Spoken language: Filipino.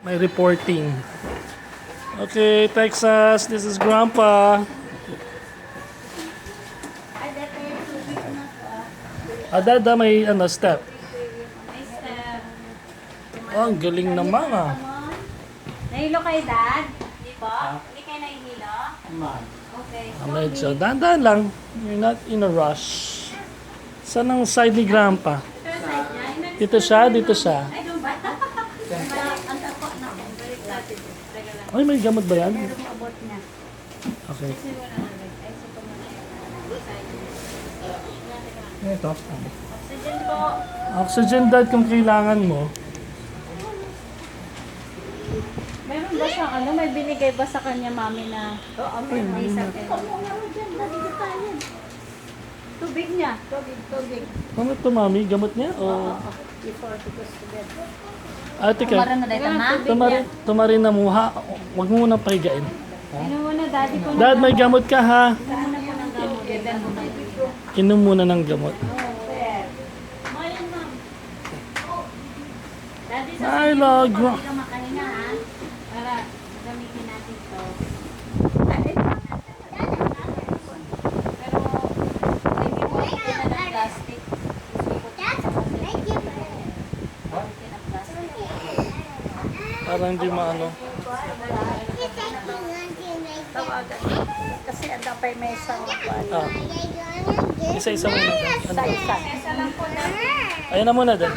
May reporting. Okay, Texas, this is Grandpa. Dada, may step. Oh, ang galing naman ah. Nahilo kayo, Dad? Hindi po? Hindi kayo nahihilo? Okay. Medyo dahan-dahan lang. You're not in a rush. Saan ang side ni Grandpa? Dito siya, dito siya. Ay, doon ba? Ang tapo na. Balik natin. Teka lang. Ay, may gamot ba yan? Pero maabot na. Okay. Kasi wala na rin. Ay, so Ito. Oxygen po. Oxygen dad kung kailangan mo. Meron ba siyang ano? May binigay ba sa kanya, mami, na hindi sa kanya? Tubig niya. Tubig. Ano ito, mami? Gamot niya? O... Before to go to bed. Ate ka, na dito, ma? tumarin na muha. Huwag mo munang pahigain. Inom muna, daddy po. Dad, may gamot ka ha. Inom muna po ng gamot. Inom muna ng gamot. Mayan, ma'am. Daddy, sa Ay, log. hindi ka makahinga, ha? Para gamitin natin to. Pero, hindi po kita ng plastic. Para hindi maano. Tawagan. Kasi ang dapay may isang Ah, isa-isa muna. Ano? Isa lang po na. Ayan na muna, Dad.